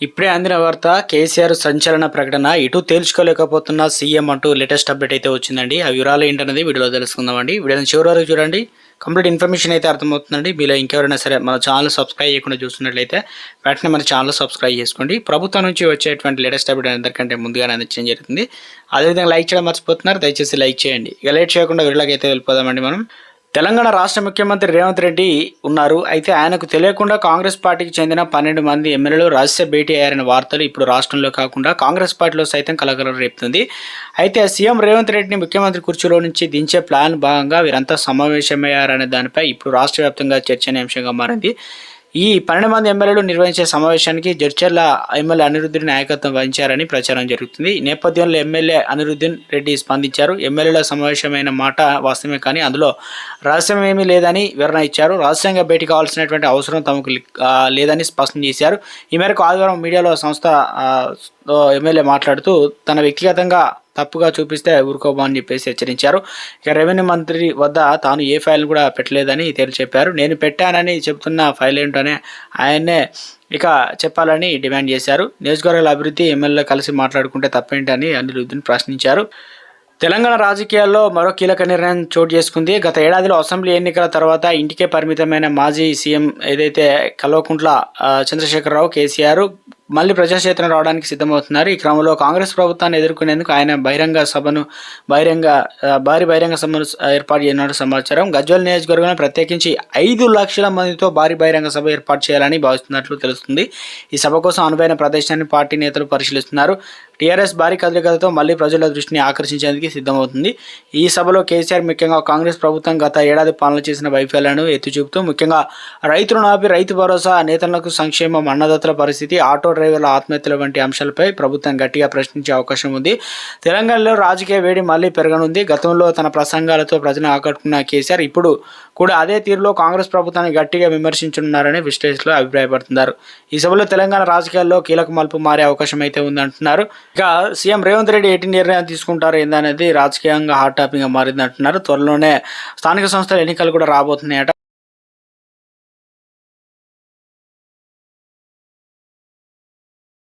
ఇప్పుడే అందిన వార్త కేసీఆర్ సంచలన ప్రకటన ఇటు తేల్చుకోలేకపోతున్న సీఎం అంటూ లేటెస్ట్ అప్డేట్ అయితే వచ్చిందండి. ఆ వివరాలు ఏంటనేది వీడియోలో తెలుసుకుందామండి. వీడియోని చివరి వరకు చూడండి. కంప్లీట్ ఇన్ఫర్మేషన్ అయితే అర్థమవుతుందండి. మీలో ఇంకెవరైనా సరే మన ఛానల్ సబ్స్క్రైబ్ చేయకుండా చూస్తున్నట్లయితే వెంటనే మన ఛానల్ సబ్స్క్రైబ్ చేసుకోండి. ప్రభుత్వం నుంచి వచ్చేటువంటి లేటెస్ట్ అప్డేట్ అందరికంటే ముందుగానే అందించడం జరుగుతుంది. అదేవిధంగా లైక్ చేయడం మర్చిపోతున్నారు, దయచేసి లైక్ చేయండి. ఇక లేట్ చేయకుండా వీడియోకి అయితే వెళ్ళిపోదామండి. మనం తెలంగాణ రాష్ట్ర ముఖ్యమంత్రి రేవంత్ రెడ్డి ఉన్నారు. అయితే ఆయనకు తెలియకుండా కాంగ్రెస్ పార్టీకి చెందిన 12 మంది ఎమ్మెల్యేలు రహస్య భేటీ అయ్యారనే వార్తలు ఇప్పుడు రాష్ట్రంలో కాకుండా కాంగ్రెస్ పార్టీలో సైతం కలకలం రేపుతుంది. అయితే సీఎం రేవంత్ రెడ్డిని ముఖ్యమంత్రి కుర్చీలో నుంచి దించే ప్లాన్ భాగంగా వీరంతా సమావేశమయ్యారనే దానిపై ఇప్పుడు రాష్ట్ర వ్యాప్తంగా చర్చనీయాంశంగా మారింది. ఈ 12 మంది ఎమ్మెల్యేలు నిర్వహించే సమావేశానికి జడ్చర్ల ఎమ్మెల్యే అనిరుద్దీన్ నాయకత్వం వహించారని ప్రచారం జరుగుతుంది. ఈ నేపథ్యంలో ఎమ్మెల్యే అనిరుద్దీన్ రెడ్డి స్పందించారు. ఎమ్మెల్యేల సమావేశమైన మాట వాస్తవమే, కానీ అందులో రహస్యం ఏమీ లేదని వివరణ ఇచ్చారు. రహస్యంగా భేటీ కావాల్సినటువంటి అవసరం తమకు లేదని స్పష్టం చేశారు. ఈ మేరకు ఆదివారం మీడియాలో సంస్థ ఎమ్మెల్యే మాట్లాడుతూ తన వ్యక్తిగతంగా తప్పుగా చూపిస్తే ఊరుకోబోని చెప్పేసి హెచ్చరించారు. ఇక రెవెన్యూ మంత్రి వద్ద తాను ఏ ఫైల్ కూడా పెట్టలేదని తేల్చి చెప్పారు. నేను పెట్టానని చెప్తున్న ఫైల్ ఏంటనే ఆయన్నే ఇక చెప్పాలని డిమాండ్ చేశారు. నియోజకవర్గాల అభివృద్ధి ఎమ్మెల్యే కలిసి మాట్లాడుకుంటే తప్పేంటని అనిరుద్దీన్ ప్రశ్నించారు. తెలంగాణ రాజకీయాల్లో మరో కీలక నిర్ణయం చోటు చేసుకుంది. గత ఏడాదిలో అసెంబ్లీ ఎన్నికల తర్వాత ఇంటికే పరిమితమైన మాజీ సీఎం ఏదైతే కల్వకుంట్ల చంద్రశేఖరరావు కేసీఆర్ మళ్ళీ ప్రజాక్షేత్రం రావడానికి సిద్ధమవుతున్నారు. ఈ క్రమంలో కాంగ్రెస్ ప్రభుత్వాన్ని ఎదుర్కొనేందుకు ఆయన భారీ బహిరంగ సభను ఏర్పాటు చేయనున్నట్టు సమాచారం. గజ్వేల్ నియోజకవర్గంలో ప్రత్యేకించి 5 లక్షల మందితో భారీ బహిరంగ సభ ఏర్పాటు చేయాలని భావిస్తున్నట్లు తెలుస్తుంది. ఈ సభ కోసం అనువైన ప్రదేశాన్ని పార్టీ నేతలు పరిశీలిస్తున్నారు. టీఆర్ఎస్ భారీ కదలికలతో మళ్లీ ప్రజల దృష్టిని ఆకర్షించేందుకు సిద్ధమవుతుంది. ఈ సభలో కేసీఆర్ ముఖ్యంగా కాంగ్రెస్ ప్రభుత్వం గత ఏడాది పాలన చేసిన వైఫల్యాలను ఎత్తి చూపుతూ ముఖ్యంగా రైతు రుణమాఫీ, రైతు భరోసా, నేతలకు సంక్షేమం, అన్నదాతల పరిస్థితి, ఆటో డ్రైవర్ల ఆత్మహత్యల వంటి అంశాలపై ప్రభుత్వం గట్టిగా ప్రశ్నించే అవకాశం ఉంది. తెలంగాణలో రాజకీయ వేడి మళ్లీ పెరగనుంది. గతంలో తన ప్రసంగాలతో ప్రజలను ఆకట్టుకున్న కేసీఆర్ ఇప్పుడు కూడా అదే తీరులో కాంగ్రెస్ ప్రభుత్వాన్ని గట్టిగా విమర్శించనున్నారని విశ్లేషకులు అభిప్రాయపడుతున్నారు. ఈ సభలో తెలంగాణ రాజకీయాల్లో కీలక మలుపు మారే అవకాశం అయితే ఉందంటున్నారు. ఇక సీఎం రేవంత్ రెడ్డి ఎట్టి నిర్ణయం తీసుకుంటారు ఏందనేది రాజకీయంగా హాట్ టాపిక్గా మారింది అంటున్నారు. త్వరలోనే స్థానిక సంస్థల ఎన్నికలు కూడా రాబోతున్నాయట.